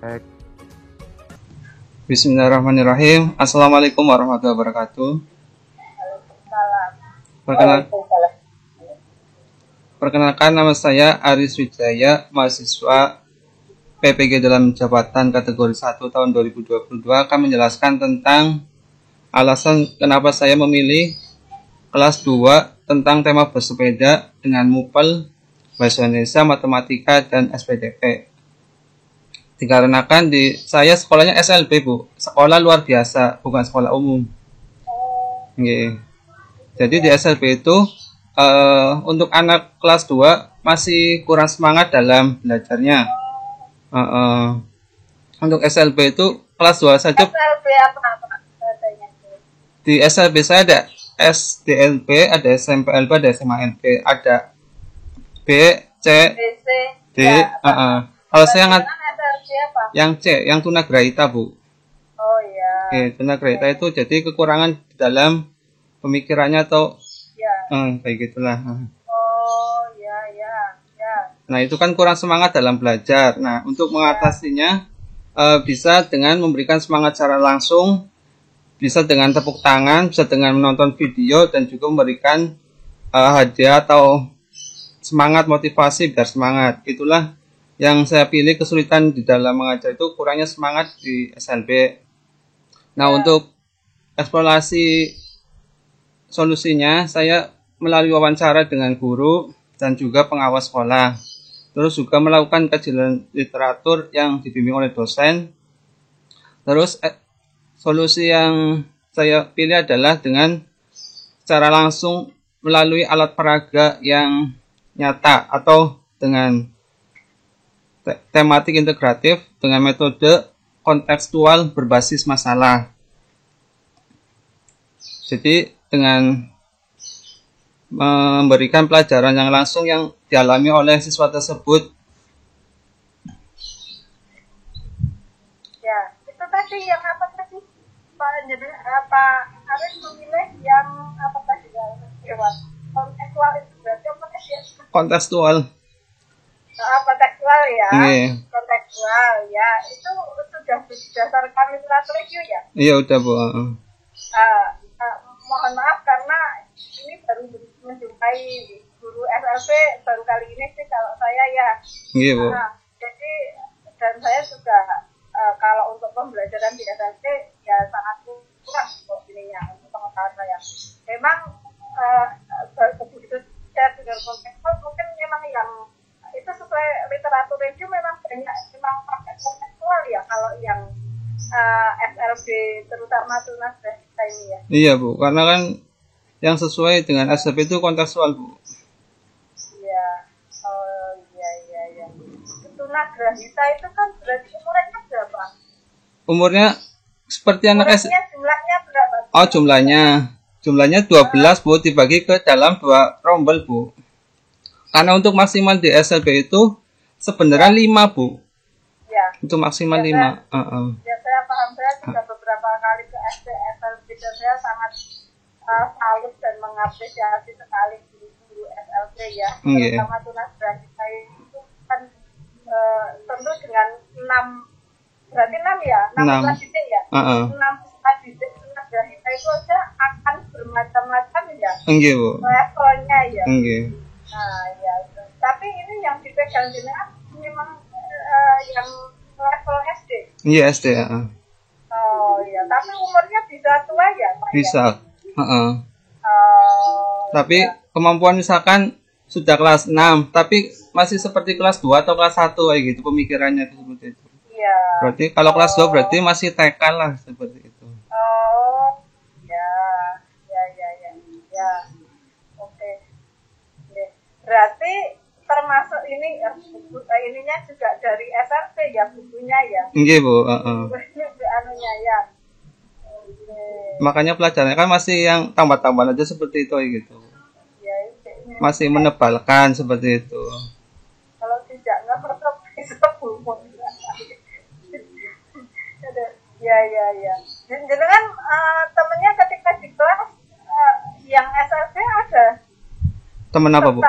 Baik. Bismillahirrahmanirrahim. Assalamualaikum warahmatullahi wabarakatuh. Perkenalkan, nama saya Aris Wijaya, mahasiswa PPG dalam jabatan kategori 1 tahun 2022. Akan menjelaskan tentang alasan kenapa saya memilih kelas 2 tentang tema bersepeda dengan MUPEL, Bahasa Indonesia, Matematika, dan SPDP. Dikarenakan saya sekolahnya SLB, Bu. Sekolah luar biasa, bukan sekolah umum. Okay. Jadi di SLB itu untuk anak kelas 2 masih kurang semangat dalam belajarnya. Untuk SLB itu kelas 2 saja. SLB apa? Di SLB saya ada SDLB, ada SMPLB, ada SMANB, ada B, C, D. Kalau saya yang C, yang tunagrahita, Bu. Oh iya. Oke, tunagrahita itu jadi kekurangan di dalam pemikirannya atau ya. Kayak gitulah. Oh ya. Nah, itu kan kurang semangat dalam belajar. Nah, untuk mengatasinya bisa dengan memberikan semangat secara langsung, bisa dengan tepuk tangan, bisa dengan menonton video, dan juga memberikan hadiah atau semangat motivasi biar semangat. Itulah yang saya pilih. Kesulitan di dalam mengajar itu kurangnya semangat di SLB. Nah, untuk eksplorasi solusinya, saya melalui wawancara dengan guru dan juga pengawas sekolah. Terus juga melakukan kajian literatur yang dibimbing oleh dosen. Terus solusi yang saya pilih adalah dengan secara langsung melalui alat peraga yang nyata atau dengan tematik integratif dengan metode kontekstual berbasis masalah. Jadi dengan memberikan pelajaran yang langsung yang dialami oleh siswa tersebut. Ya, itu tadi yang apa tadi? Pak, jadi apa harus memilih yang apa tadi ya? Kontekstual itu berarti apa tadi? Kontekstual. Kontekstual ya. Kontekstual ya. Itu sudah berdasarkan literatur itu ya? Iya, udah, Bu. Mohon maaf karena ini baru menjumpai guru SLB baru kali ini sih kalau saya ya. Iya, Bu. Jadi dan saya juga kalau untuk pembelajaran di SLB ya sangat kurang kok ininya untuk pengetahuan saya. Memang begitu saya dengar kontekstual mungkin memang yang itu sesuai literatur review memang banyak memang pakai kontekstual ya kalau yang SLB terutama tunagrahita ini ya. Iya, Bu, karena kan yang sesuai dengan SLB itu kontekstual, Bu. Iya. Oh iya. Tunagrahita itu kan berarti umurnya berapa? Umurnya seperti anak jumlahnya berapa? Oh, jumlahnya 12, Bu, dibagi ke dalam 2 rombel, Bu. Karena untuk maksimal di SLB itu sebenarnya 5, Bu. Ya. Untuk maksimal 5. Ya, saya paham. Saya sudah beberapa kali ke SLB dan saya sangat salut dan mengapresiasi sekali guru SLB ya. Terutama tunagrahita itu kan tentu dengan 6 berarti 6 ya? 6 kelas didik ya? 6 kelas didik tunagrahita itu aja akan bermacam-macam ya? Enggak, Bu. Levelnya ya? Enggak. Nah, ya. Tapi ini yang dipegang jenengan memang yang level SD? Iya, SD, Oh iya, tapi umurnya bisa tua ya, Pak? Bisa. Tapi kemampuan misalkan sudah kelas 6, tapi masih seperti kelas 2 atau kelas 1 kayak gitu pemikirannya seperti itu. Iya. Berarti kalau kelas 2 berarti masih TK lah seperti itu. Oh. Ya. Oke. Berarti termasuk ini ininya juga dari SRC ya bukunya ya? Iya, Bu. Anunya ya. Makanya pelajarannya kan masih yang tambah-tambah aja seperti itu gitu. Ya, masih menebalkan seperti itu. Kalau tidak nggak tetap bisa bumbu. Ya. Jadi kan temennya ketika di kelas yang SLB ada. Temen apa, Bu?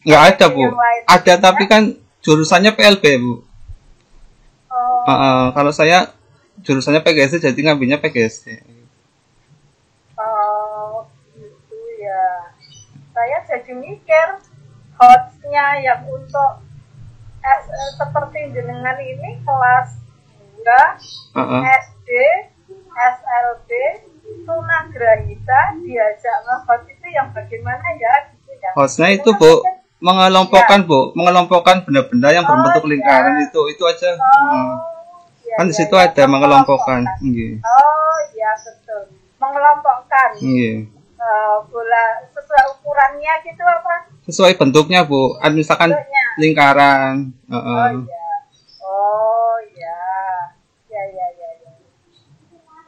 Nggak ada, Bu. Ada tapi kan jurusannya PLB, Bu. Oh Kalau saya jurusannya PGSD jadi ngambilnya PGSD. Oh, gitu ya. Saya jadi mikir hostnya yang untuk seperti jenengan ini kelas 2 SD, SLB, tunagrahita diajak nge-host itu yang bagaimana ya gitu ya. Hostnya itu Bu mengelompokkan Bu, mengelompokkan benda-benda yang berbentuk lingkaran itu aja. Kan di situ ada mengelompokkan. Oh iya betul. Mengelompokkan. Bola sesuai ukurannya gitu apa? Sesuai bentuknya Bu. Misalkan lingkaran. Oh iya. Oh iya. Ya.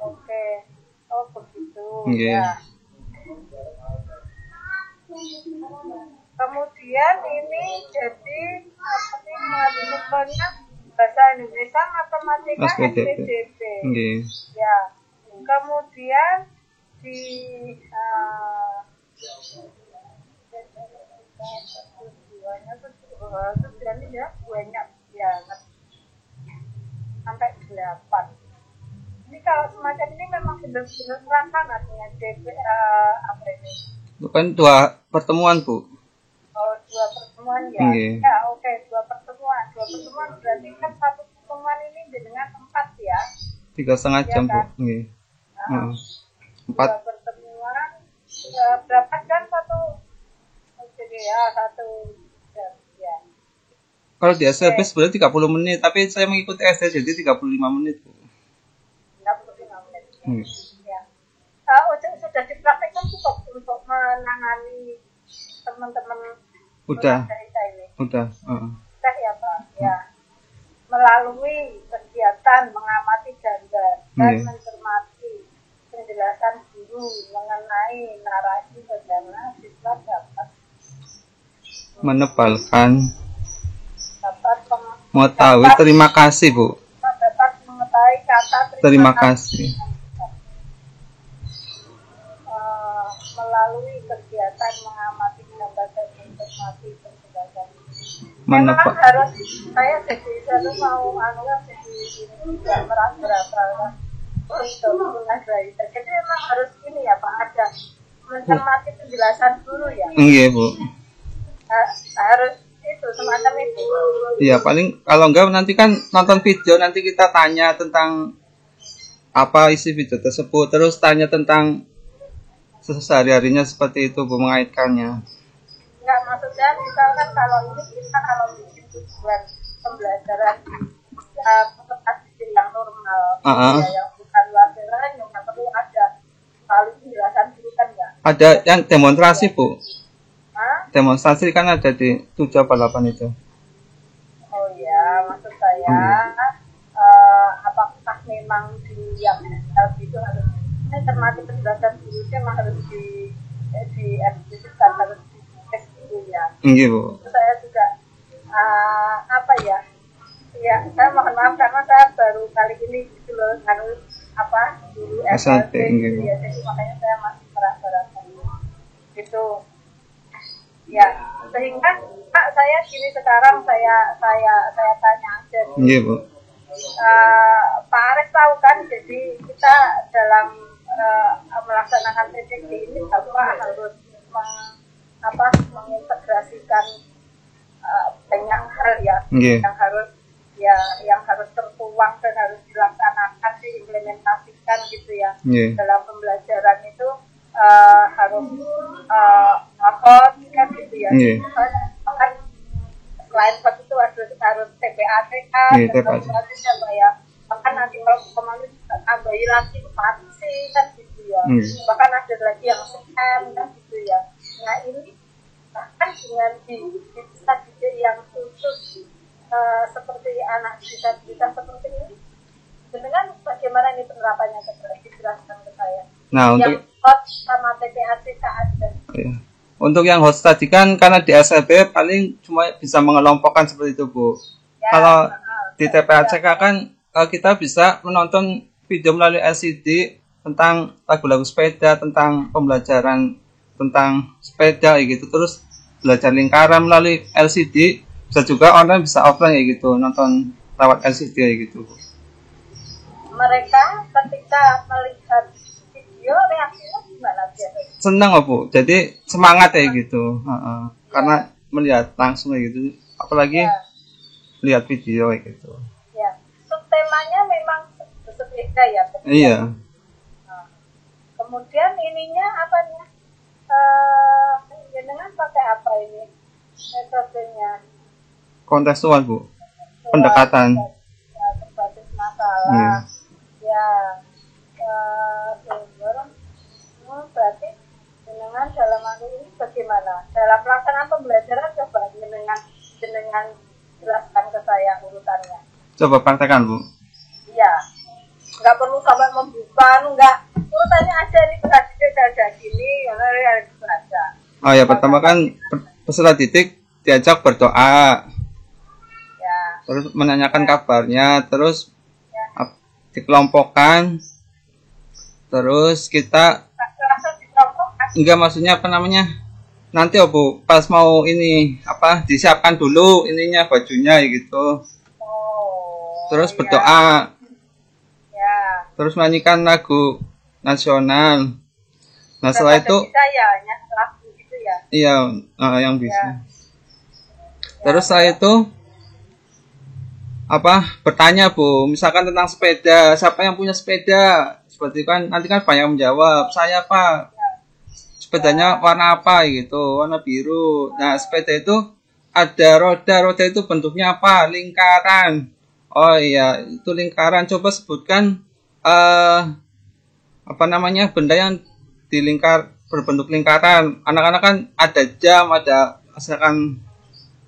Oke. Oh begitu. Ya. Kemudian ini jadi apa sih mengajukannya bahasa Indonesia, matematika, SPDP. Ya. Kemudian di tujuannya ya banyak banget sampai 8. Ini kalau semacam ini memang benar-benar rangka artinya DP apa ini? Itu kan 2 pertemuan Bu. Oh 2 pertemuan ya. Ya oke 2 pertemuan. 2 pertemuan berarti kan 1 pertemuan ini dengan 4 ya. 3,5 jam Bu. 4 pertemuan berapa jam satu? Jadi ya 1 jam ya. Kalau di SLB sebenarnya 30 menit, tapi saya mengikuti SD jadi 35 menit Bu. 35 menit. Ya. Sudah dipraktekkan cukup untuk menangani teman-teman udah ini. Udah Ya Pak. Ya. Melalui kegiatan mengamati gambar dan mencermati penjelasan guru mengenai narasi bagaimana siswa dapat menebalkan mengetahui terima kasih Bu. Dapat mengetahui kata terima kasih. Melalui kegiatan mengamati gambar dan mencermati penjelasan. Memang harus saya jadi mau jadi juga merasa untuk mengajari. Jadi memang harus ini ya Pak, ada mencermati penjelasan guru ya. Iya Bu. Harus itu semacam itu. Iya paling kalau enggak nanti kan nonton video nanti kita tanya tentang apa isi video tersebut, terus tanya tentang sehari-harinya seperti itu Bu, mengaitkannya. Enggak, maksudnya misalkan kalau ini kita kalau bikin tujuan pembelajaran yang normal, yang bukan luar biasa, yang perlu ada kali penjelasan dulu kan ya. Ada yang demonstrasi Bu. Demonstrasi kan ada di 7 apa 8 itu. Oh ya, maksud saya apakah memang di yang itu harus cermati penjelasan dulu memang harus di eksplisit harus di dulu ya. Iya Bu. Saya juga apa ya? Ya, saya mohon maaf karena saya baru kali ini gitu loh harus apa dulu SMP gitu ya, jadi makanya saya masih merasa-rasa gitu. Ya, sehingga Pak saya gini sekarang saya tanya aja. Iya Bu. Pak Aris tahu kan, jadi kita dalam melaksanakan PCG ini Bapak harus mengintegrasikan banyak hal ya, yang harus tertuang dan harus dilaksanakan, diimplementasikan gitu ya. Dalam pembelajaran itu harus kan gitu ya. Kan selain itu harus TPATK dan ya. Bahkan nanti kalau kemarin tambahi lagi pasti kan gitu ya. Bahkan ada lagi yang STEM kan gitu ya. Nah ini bahkan dengan dididik yang khusus seperti anak disabilitas seperti ini, dengan bagaimana ini penerapannya dijelaskan ke saya. Nah yang untuk hot sama TPATK ada. Iya. Untuk yang host tadi kan karena di SLB paling cuma bisa mengelompokkan seperti itu Bu. Ya, kalau di TPATK kan kita bisa menonton video melalui LCD tentang lagu-lagu sepeda, tentang pembelajaran tentang sepeda gitu. Terus belajar lingkaran melalui LCD, bisa juga online bisa offline gitu, nonton lewat LCD gitu. mereka ketika melihat video reaksinya gimana biasanya? Senang kok Bu, jadi semangat ya gitu. Karena melihat langsung kayak gitu, apalagi lihat video kayak gitu. Ya, subtemanya memang berbeda ya. Iya. Kemudian ininya apa nih? Dengan pakai apa ini metodenya? Kontekstual Bu, pendekatan. Berbasis masalah. Ya, berarti dengan dalam hal ini bagaimana? Dalam pelaksanaan pembelajaran coba dengan jelaskan ke saya urutannya. Coba praktekkan Bu. Iya, nggak perlu sampai membuka, nggak urutannya aja nih ada gini, harus baca. Oh ya, pertama kan peserta didik diajak berdoa, Ya. terus menanyakan kabarnya, terus dikelompokkan, terus kita Langsung dikelompok. enggak maksudnya apa namanya? Nanti Bu, pas mau ini apa disiapkan dulu ininya bajunya gitu. Terus berdoa. Ya. Terus menyanyikan lagu nasional. Nah, setelah itu bisa ya, lagu gitu ya. Iya, yang bisa. Terus saya itu bertanya Bu, misalkan tentang sepeda, siapa yang punya sepeda? Seperti kan nanti kan banyak menjawab, saya Pak. Sepedanya warna apa gitu, warna biru. Nah, sepeda itu ada roda itu bentuknya apa? Lingkaran. Oh iya, itu lingkaran. Coba sebutkan benda yang berbentuk lingkaran. Anak-anak kan ada jam, ada misalkan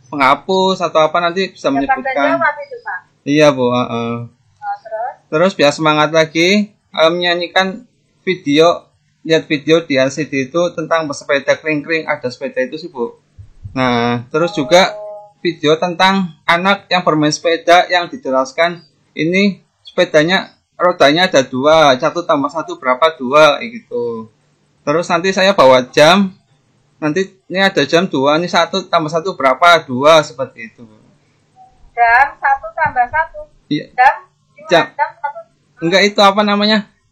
penghapus atau apa, nanti bisa menyebutkan. Iya Bu. Terus biar semangat lagi, menyanyikan video, lihat video di LCD itu tentang bersepeda kering-kering, ada sepeda itu sih Bu. Nah, terus juga video tentang anak yang bermain sepeda yang dijelaskan ini sepedanya rodanya ada 2, 1 tambah 1 berapa 2 gitu. Terus nanti saya bawa jam, nanti ini ada jam 2, ini 1 tambah 1 berapa 2 seperti itu. Jam 1 tambah 1. Iya. Jam 1. Enggak, itu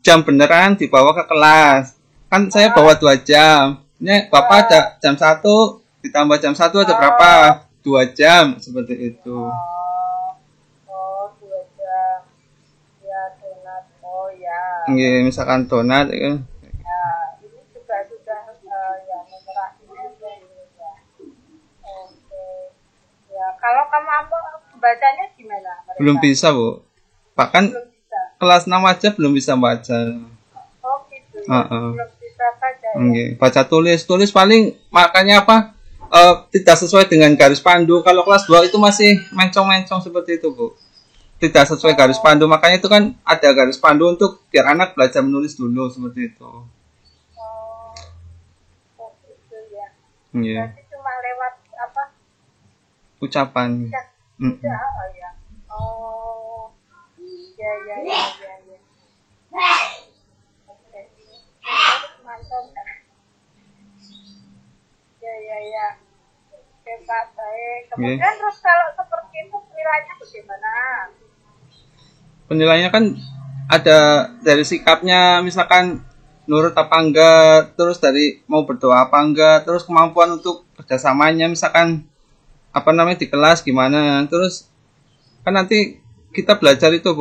jam beneran dibawa ke kelas. Kan saya bawa 2 jam. Ini Bapak ada jam 1 ditambah jam 1 ada berapa? 2 jam seperti itu. 2 jam. Ya, donat. Oh ya. Nggih, misalkan donat ya. Ini juga sudah ya menyerah juga ini ya. Oke. Ya, kalau kamu bacanya gimana? Mereka? Belum bisa, Bu. Bahkan kelas 6 aja belum bisa baca. Oh gitu ya. Belum bisa baca ya. Baca tulis paling makanya tidak sesuai dengan garis pandu. Kalau kelas 2 itu masih mencong-mencong seperti itu, Bu. Tidak sesuai garis pandu, makanya itu kan ada garis pandu untuk biar anak belajar menulis dulu seperti itu. Oh gitu ya. Berarti cuma lewat apa? Ucapan. Ya. Ya. Oh. Ya. Oke. Mantap. Ya. Oke, Pak, baik. Kemudian terus kalau seperti itu penilaiannya bagaimana? Penilaiannya kan ada dari sikapnya, misalkan nurut apa enggak, terus dari mau berdoa apa enggak, terus kemampuan untuk kerjasamanya, misalkan di kelas gimana, terus kan nanti kita belajar itu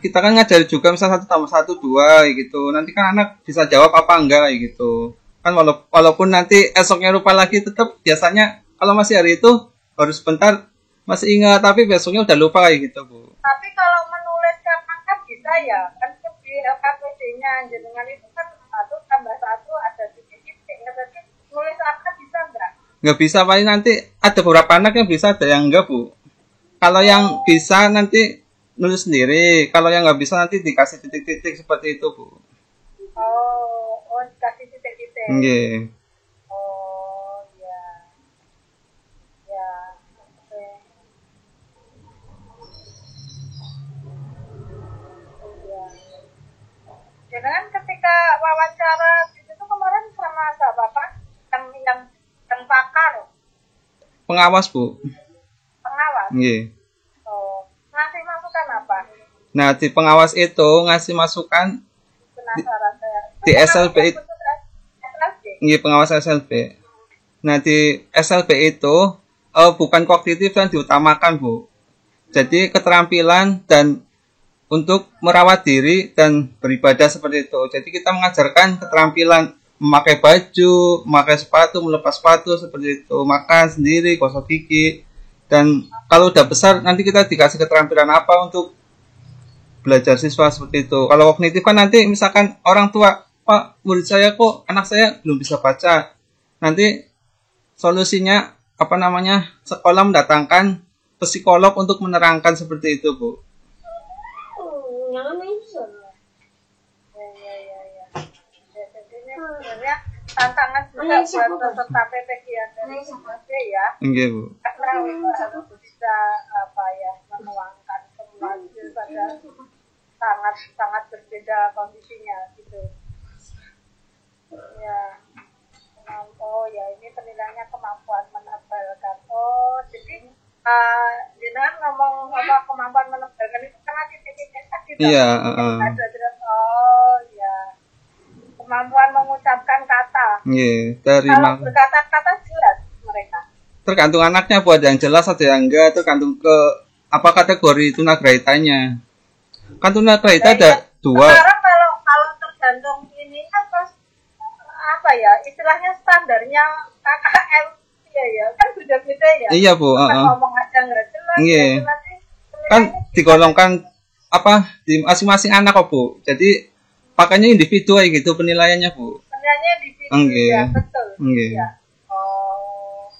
kita kan ngajari juga misal 1 tambah 1 2 gitu, nanti kan anak bisa jawab apa enggak gitu kan, walaupun nanti esoknya lupa lagi, tetap biasanya kalau masih hari itu baru sebentar masih ingat, tapi besoknya udah lupa kayak gitu Bu. Tapi kalau menuliskan angka bisa ya, kan di LKPD-nya jenengan itu kan 1 tambah 1 ada titik-titik, berarti nulis angka bisa enggak? Nggak bisa, paling nanti ada beberapa anak yang bisa, ada yang enggak Bu. Kalau yang bisa nanti nulis sendiri, kalau yang nggak bisa nanti dikasih titik-titik seperti itu Bu. Oh dikasih titik-titik. Nggih. Oh ya. Oke. Jangan ketika wawancara itu kemarin sama Bapak yang pakar. Pengawas Bu. Pengawas. Nggih. Oh, ngasih masukan apa? Nah, di pengawas itu ngasih masukan Penasaran saya. di SLB itu, SLB. iya, pengawas SLB. Nah, di SLB itu bukan kognitif yang diutamakan, Bu. Jadi keterampilan dan untuk merawat diri dan beribadah seperti itu. Jadi kita mengajarkan keterampilan memakai baju, memakai sepatu, melepas sepatu seperti itu, makan sendiri, gosok gigi. Dan kalau udah besar nanti kita dikasih keterampilan apa untuk belajar siswa seperti itu. Kalau kognitif kan nanti misalkan orang tua, Pak, murid saya kok, anak saya belum bisa baca. Nanti solusinya apa namanya? Sekolah mendatangkan psikolog untuk menerangkan seperti itu, Bu. Jangan bisa. Ya. Jadi ini sebenarnya tantangan juga buat peserta PPG dari SD ya. Iya, Bu. Karena harus bisa menuangkan semua skill pada sangat berbeda kondisinya gitu. Ya. Oh ya, ini penilaiannya kemampuan menebalkan. Oh, jadi jenengan ngomong kemampuan menebalkan itu karena titik-titik tadi. Iya. Oh ya, kemampuan mengucapkan kata. Iya, dari Kalau berkata-kata jelas mereka. Tergantung anaknya, buat yang jelas ada yang enggak, tergantung ke apa kategori tunagrahitanya. Kan tunagrahita ada dua. Sekarang kalau tergantung ini apa istilahnya standarnya KKM ya kan beda-beda ya. Iya, Bu. Ngomong aja nggak jelas. Iya. Kan digolongkan apa di masing-masing anak kok, Bu. Jadi pakainya individu aja gitu penilaiannya, Bu. Penilaiannya individu. Nggih. Ya, betul. Nggih. Ya. Oh.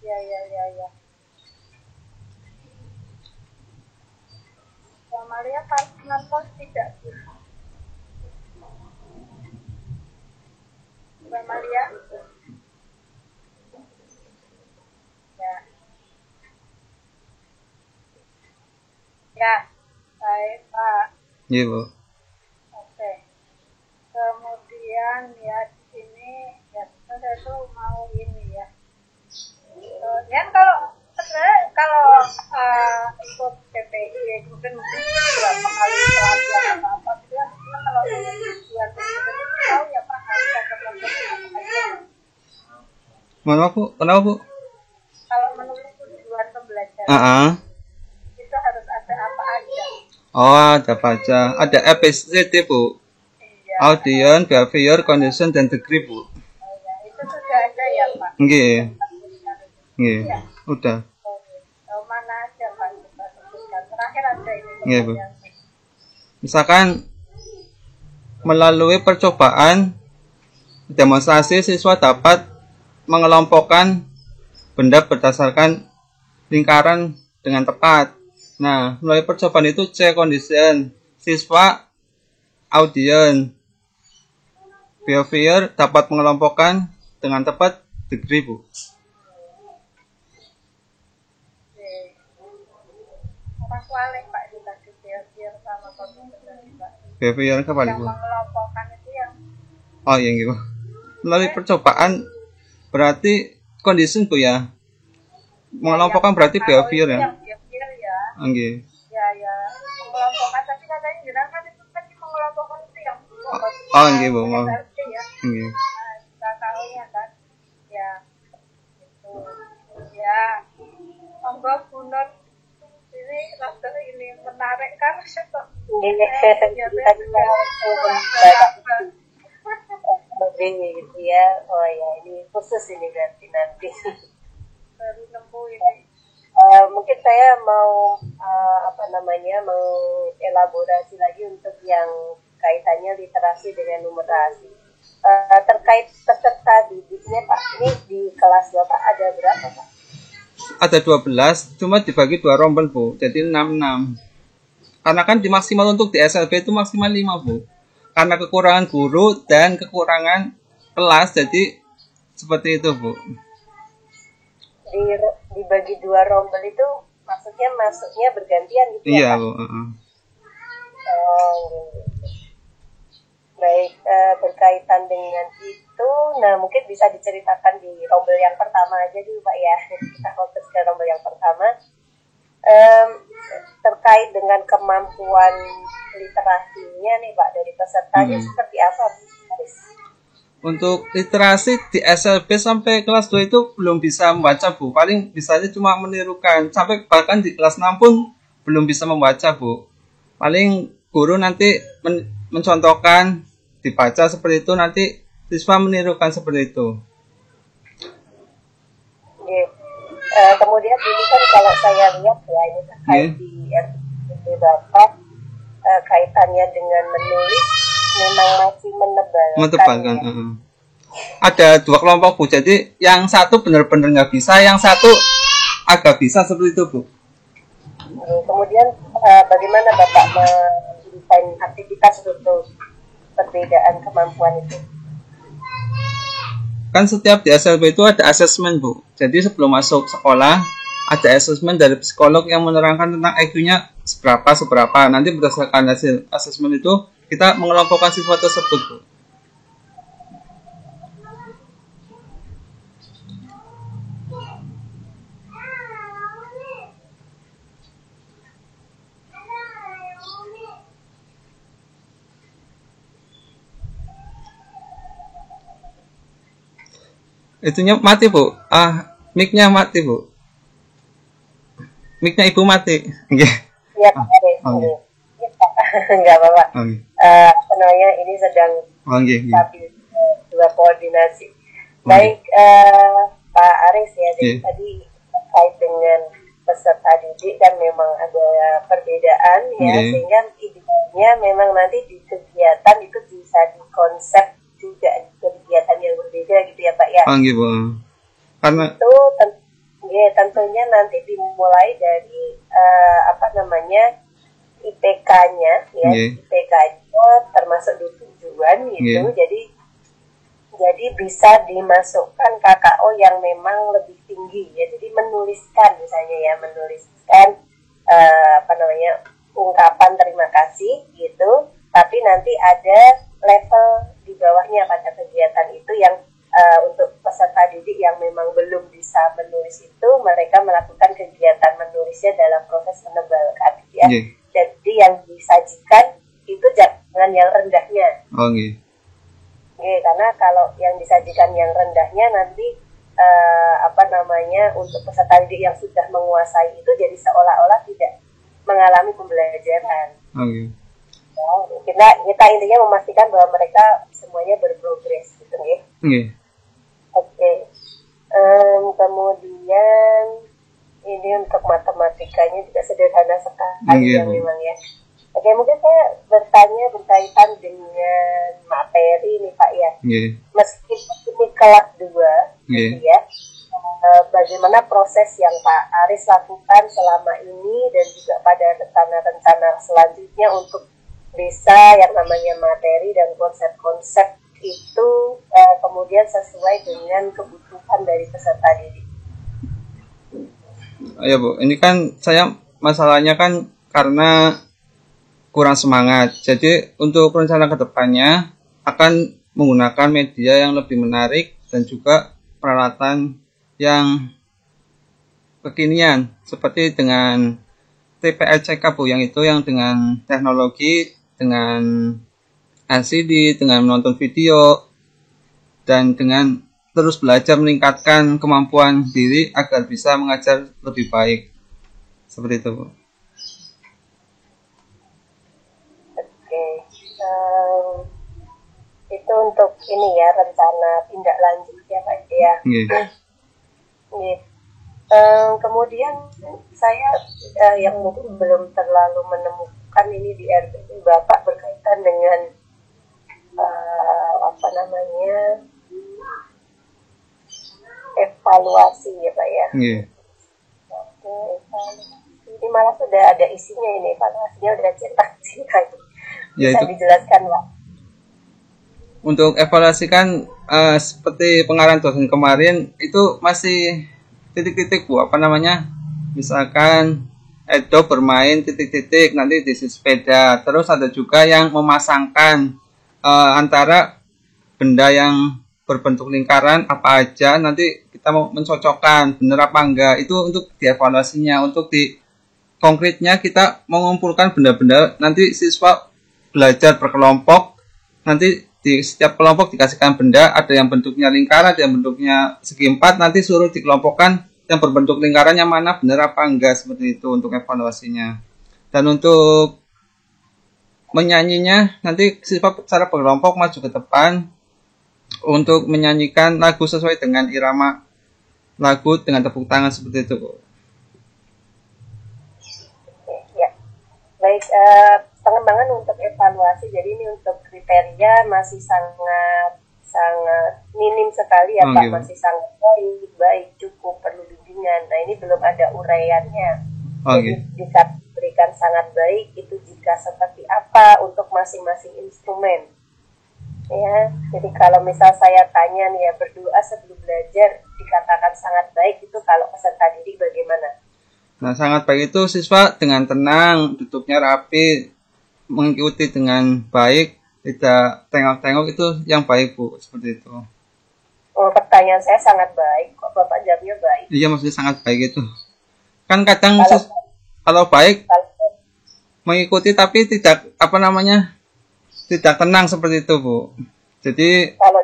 Ya. Amalia pas nonton tidak sih? Amalia? Ya, baik Pak. Iya, Bu. Oke. Kemudian ya di sini ya saya tuh mau ini ya. Dan kalau ikut PPI mungkin berapa kali pelatihan atau apa gitu kan kalau buat itu tahu ya Pak harus ada pembelajaran. Mohon maaf, Bu. Kenapa, Bu? Kalau menulis tujuan pembelajaran itu harus ada apa aja? Oh, ada baca. Ada ABCD, Bu. Iya. Audience, behavior, condition, dan degree, Bu. Oh, ya. Itu sudah ada ya Pak? Nggih. Nggih. Iya. Udah. Oh, mana aja Pak? Terakhir ada ini. Nggih, Bu. Misalkan melalui percobaan demonstrasi siswa dapat mengelompokkan benda berdasarkan lingkaran dengan tepat. Nah, melalui percobaan itu C condition, siswa audience, behavior dapat mengelompokkan dengan tepat degree, Bu. Orang kualik Pak itu tadi behavior sama kognitif Pak. Behavior apa, Yang Bu? mengelompokkan itu yang Oh, iya, Bu. Melalui percobaan berarti condition, Bu, ya. Mengelompokkan berarti behavior ya. Yang behavior ya. Nggih. Ya. Mengelompokkan tapi katanya jenengan kan itu tadi mengelompokkan itu yang Oh, nggih, Bu. ya. Nggih. Kita tahu ya kan. Ya. Itu. Ya. Monggo Bu Nur. Ini rasa ini menarik kan gitu ya. Oh ya, ini khusus ini berarti nanti. Baru nemu ini. Mungkin saya mau mengelaborasi lagi untuk yang kaitannya literasi dengan numerasi. Terkait peserta didiknya Pak, ini di kelas Bapak ada berapa Pak? Ada 12, cuma dibagi 2 rombel, Bu. Jadi 66. Karena kan di maksimal untuk di SLB itu maksimal 5, Bu. Karena kekurangan guru dan kekurangan kelas, jadi seperti itu, Bu. Dibagi 2 rombel itu maksudnya masuknya bergantian gitu Iya, ya, Bu. Baik, berkaitan dengan itu, nah mungkin bisa diceritakan di rombel yang pertama aja dulu Pak ya. Kita fokus ke rombel yang pertama. Em, Terkait dengan kemampuan literasinya nih Pak dari pesertanya seperti apa? Untuk literasi di SLB sampai kelas 2 itu belum bisa membaca, Bu. Paling bisanya cuma menirukan. Sampai bahkan di kelas 6 pun belum bisa membaca, Bu. Paling guru nanti mencontohkan dibaca seperti itu, nanti siswa menirukan seperti itu. Kemudian ini kan kalau saya lihat ya, ini terkait di RPP Bapak, kaitannya dengan menulis memang masih menebalkan. Ada 2 kelompok, Bu. Jadi yang satu benar-benar nggak bisa, yang satu agak bisa seperti itu, Bu. Kemudian bagaimana Bapak mendesain aktivitas untuk perbedaan kemampuan itu? Kan setiap di SLB itu ada asesmen, Bu. Jadi sebelum masuk sekolah ada asesmen dari psikolog yang menerangkan tentang IQ-nya seberapa. Nanti berdasarkan hasil asesmen itu kita mengelompokkan siswa tersebut, Bu. Itunya mati, Bu. Mic-nya mati, Bu. Mic-nya Ibu mati. Nggih. Iya, Pak. Enggak apa-apa. Namanya ini sedang stabil dua koordinasi. Baik, Pak Aris ya, jadi tadi terkait dengan peserta didik kan memang ada perbedaan ya, sehingga idenya memang nanti di kegiatan itu bisa dikonsep juga kegiatan yang berbeda gitu ya Pak ya. Bu. Karena itu tentunya nanti dimulai dari IPK-nya ya, IPK-nya termasuk di tujuan gitu. Jadi bisa dimasukkan KKO yang memang lebih tinggi ya. Jadi menuliskan misalnya ya, ungkapan terima kasih gitu. Tapi nanti ada level di bawahnya pada kegiatan itu yang untuk peserta didik yang memang belum bisa menulis itu, mereka melakukan kegiatan menulisnya dalam proses menebalkan ya. Jadi yang disajikan itu jangan yang rendahnya. Karena kalau yang disajikan yang rendahnya nanti untuk peserta didik yang sudah menguasai itu jadi seolah-olah tidak mengalami pembelajaran. Kita intinya memastikan bahwa mereka semuanya berprogres gitu ya. Kemudian ini untuk matematikanya juga sederhana sekali memang ya. Mungkin saya bertanya berkaitan dengan materi nih Pak ya. Meskipun ini kelas 2 gitu ya, bagaimana proses yang Pak Aris lakukan selama ini dan juga pada rencana-rencana selanjutnya untuk bisa yang namanya materi dan konsep-konsep itu kemudian sesuai dengan kebutuhan dari peserta didik. Ya Bu, ini kan saya masalahnya kan karena kurang semangat. Jadi untuk rencana kedepannya akan menggunakan media yang lebih menarik dan juga peralatan yang kekinian seperti dengan TPLCK Bu, yang itu yang dengan teknologi, dengan LCD, dengan menonton video, dan dengan terus belajar meningkatkan kemampuan diri agar bisa mengajar lebih baik. Seperti itu, Bu. Itu untuk ini ya, rencana tindak lanjut ya Pak ya. Kemudian saya yang mungkin belum terlalu menemukan ini di RPP Bapak berkaitan dengan evaluasi ya Pak ya. Ini malah sudah ada isinya, ini evaluasinya udah cetak bisa dijelaskan Pak? Untuk evaluasi kan seperti pengarahan dosen kemarin itu masih titik-titik Bu, misalkan Edo bermain titik-titik nanti di sepeda. Terus ada juga yang memasangkan antara benda yang berbentuk lingkaran apa aja, nanti kita mau mencocokkan benar apa enggak, itu untuk dievaluasinya. Untuk di konkretnya kita mengumpulkan benda-benda, nanti siswa belajar berkelompok, nanti di setiap kelompok dikasihkan benda, ada yang bentuknya lingkaran, ada yang bentuknya segi empat, nanti suruh dikelompokkan yang berbentuk lingkarannya mana, benar apa enggak, seperti itu untuk evaluasinya. Dan untuk menyanyinya, nanti siswa secara berkelompok maju ke depan untuk menyanyikan lagu sesuai dengan irama lagu dengan tepuk tangan seperti itu. Ya, baik. Pengembangan untuk evaluasi, jadi ini untuk kriteria masih sangat minim sekali ya Pak, masih sangat baik, cukup, perlu bimbingan. Nah ini belum ada uraiannya. Jadi diberikan sangat baik itu jika seperti apa untuk masing-masing instrumen. Ya, jadi kalau misal saya tanya nih ya, berdoa sebelum belajar dikatakan sangat baik, itu kalau peserta didik bagaimana? Nah sangat baik itu siswa dengan tenang, duduknya rapi, mengikuti dengan baik, tidak tengok-tengok, itu yang baik Bu, seperti itu. Oh, pertanyaan saya sangat baik, kok Bapak jawabnya baik? Iya, maksudnya sangat baik itu. Kan kadang kalau baik mengikuti tapi tidak tidak tenang seperti itu Bu. Jadi kalau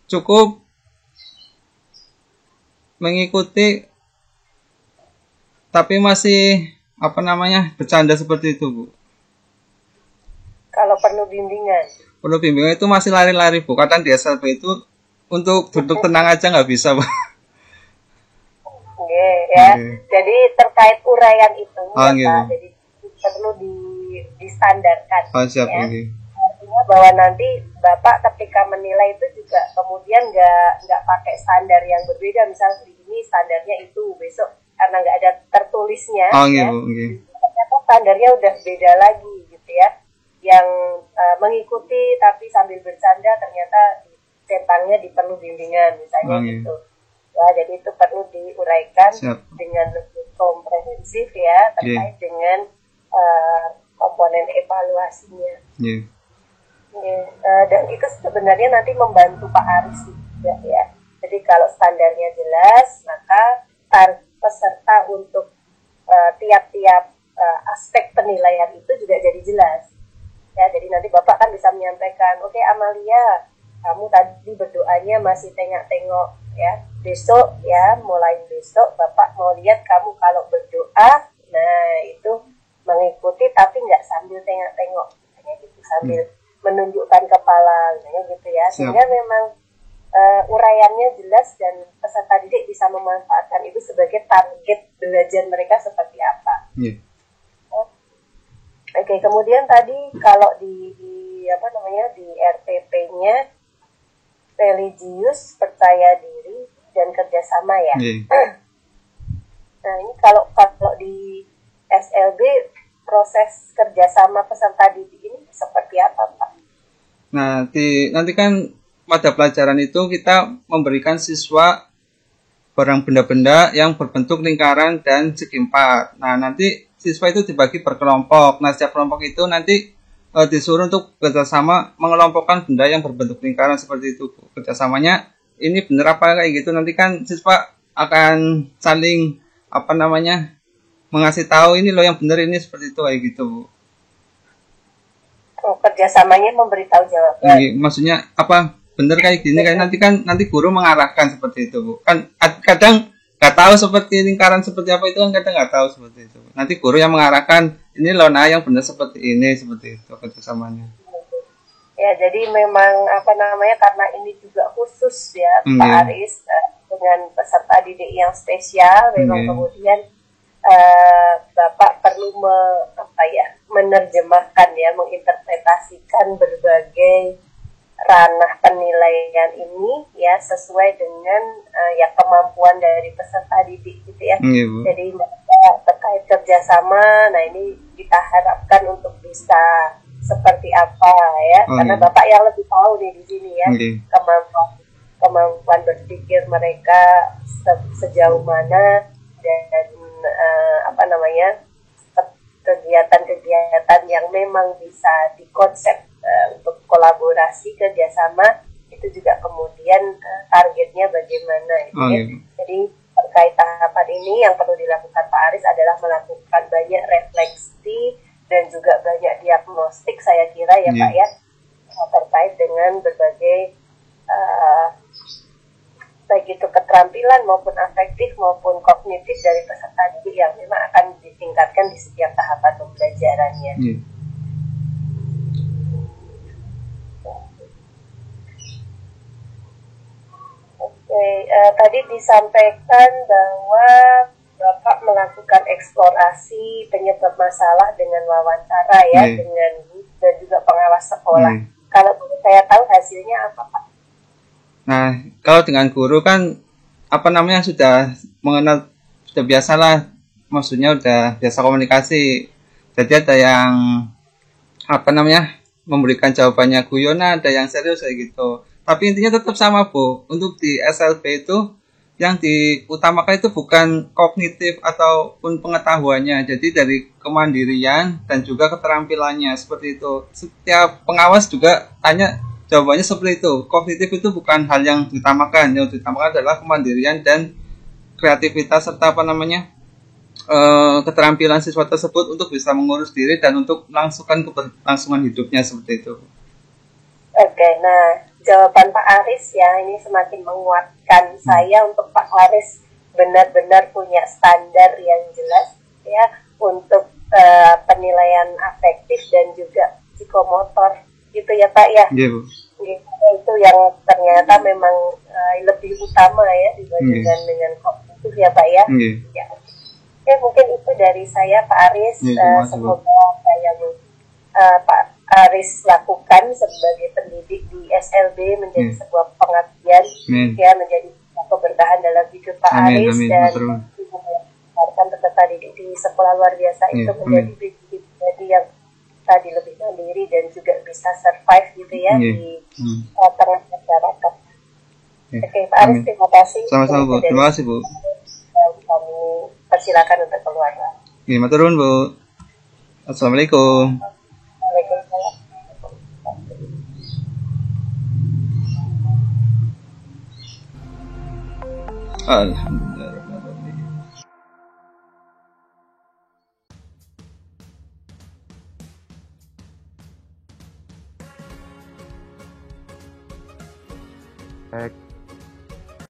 cukup mengikuti tapi masih bercanda seperti itu Bu. Kalau perlu bimbingan? Perlu bimbingan itu masih lari-lari Bu. Kadang di SLB itu untuk duduk tenang aja nggak bisa Bu. Oke, ya. Jadi terkait uraian itu, Pak, jadi perlu distandarkan. Siap, ya. Artinya bahwa nanti Bapak ketika menilai itu juga kemudian nggak pakai standar yang berbeda. Misalnya di ini standarnya itu, besok karena nggak ada tertulisnya, ternyata standarnya udah beda lagi gitu ya. Yang mengikuti tapi sambil bercanda ternyata centangnya diperlu bimbingan misalnya gitu. Ya, jadi itu perlu diuraikan dengan lebih komprehensif ya terkait dengan komponen evaluasinya. Dan itu sebenarnya nanti membantu Pak Aris juga ya. Jadi kalau standarnya jelas, maka peserta untuk tiap-tiap aspek penilaian itu juga jadi jelas. Ya, jadi nanti Bapak kan bisa menyampaikan, oke Amalia, kamu tadi berdoanya masih tengok-tengok ya. Besok ya, mulai besok Bapak mau lihat kamu kalau berdoa, nah itu mengikuti tapi nggak sambil tengok-tengok, misalnya gitu, sambil menunjukkan kepala, misalnya gitu ya. Sehingga memang uraiannya jelas dan peserta didik bisa memanfaatkan itu sebagai target belajar mereka seperti apa. Oke, kemudian tadi kalau di RPP-nya religius, percaya diri dan kerjasama ya. Nah ini kalau di SLB proses kerjasama peserta didik ini seperti apa Pak? Nah nanti kan pada pelajaran itu kita memberikan siswa barang benda-benda yang berbentuk lingkaran dan segi empat. Nah nanti siswa itu dibagi per kelompok. Nah setiap kelompok itu nanti disuruh untuk kerjasama mengelompokkan benda yang berbentuk lingkaran seperti itu. Kerjasamanya ini benar apa kayak gitu. Nanti kan siswa akan saling mengasih tahu ini loh yang benar ini seperti itu kayak gitu Bu. Oh, kerjasamanya memberitahu jawaban. Maksudnya apa benar kayak gini kayak nanti guru mengarahkan seperti itu Bu. Kan kadang nggak tahu seperti lingkaran seperti apa itu kan kadang nggak tahu seperti itu. Nanti guru yang mengarahkan ini loh yang benar seperti ini seperti itu kerjasamanya. Ya jadi memang karena ini juga khusus ya Pak Aris dengan peserta didik yang spesial, memang kemudian Bapak perlu menerjemahkan ya, menginterpretasikan berbagai ranah penilaian ini ya sesuai dengan kemampuan dari peserta didik gitu ya. Jadi terkait kerjasama, nah ini kita harapkan untuk bisa seperti apa ya, karena Bapak yang lebih tahu nih di sini ya kemampuan berpikir mereka sejauh mana dan kegiatan-kegiatan yang memang bisa dikonsep untuk kolaborasi kerjasama itu juga kemudian targetnya bagaimana gitu ya. Jadi terkait tahapan ini yang perlu dilakukan Pak Aris adalah melakukan banyak refleksi dan juga banyak diagnostik saya kira ya Pak ya, terkait dengan berbagai baik itu keterampilan maupun afektif maupun kognitif dari peserta didik yang memang akan ditingkatkan di setiap tahapan pembelajarannya. Tadi disampaikan bahwa Bapak melakukan eksplorasi penyebab masalah dengan wawancara ya, dengan guru dan juga pengawas sekolah. Kalau saya tahu hasilnya apa Pak? Nah, kalau dengan guru kan sudah mengenal, sudah biasalah, maksudnya udah biasa komunikasi. Jadi ada yang memberikan jawabannya guyonan, ada yang serius kayak gitu. Tapi intinya tetap sama Bu. Untuk di SLB itu yang diutamakan itu bukan kognitif ataupun pengetahuannya. Jadi dari kemandirian dan juga keterampilannya seperti itu. Setiap pengawas juga tanya jawabannya seperti itu. Kognitif itu bukan hal yang diutamakan. Yang diutamakan adalah kemandirian dan kreativitas serta keterampilan siswa tersebut untuk bisa mengurus diri dan untuk melangsungkan keberlangsungan hidupnya seperti itu. Oke, nah jawaban Pak Aris ya ini semakin menguatkan saya untuk Pak Aris benar-benar punya standar yang jelas ya untuk penilaian afektif dan juga psikomotor gitu ya Pak ya. Iya Bu. Itu yang ternyata memang lebih utama ya dibandingkan dengan kognitif ya Pak ya. Ya. Oke, mungkin itu dari saya Pak Aris. Semoga apa yang Pak Aris lakukan sebagai pendidik di SLB menjadi sebuah pengabdian ya, menjadi keberkahan dalam hidup Pak Aris dan mengajarkan peserta didik di sekolah luar biasa itu menjadi pribadi yang tadi lebih mandiri dan juga bisa survive gitu ya di tengah masyarakat. Oke, Pak Aris, terima kasih. Sama-sama Bu, terima kasih Bu. Kami persilakan untuk keluar. Matur nuwun Bu. Assalamualaikum. Alhamdulillah.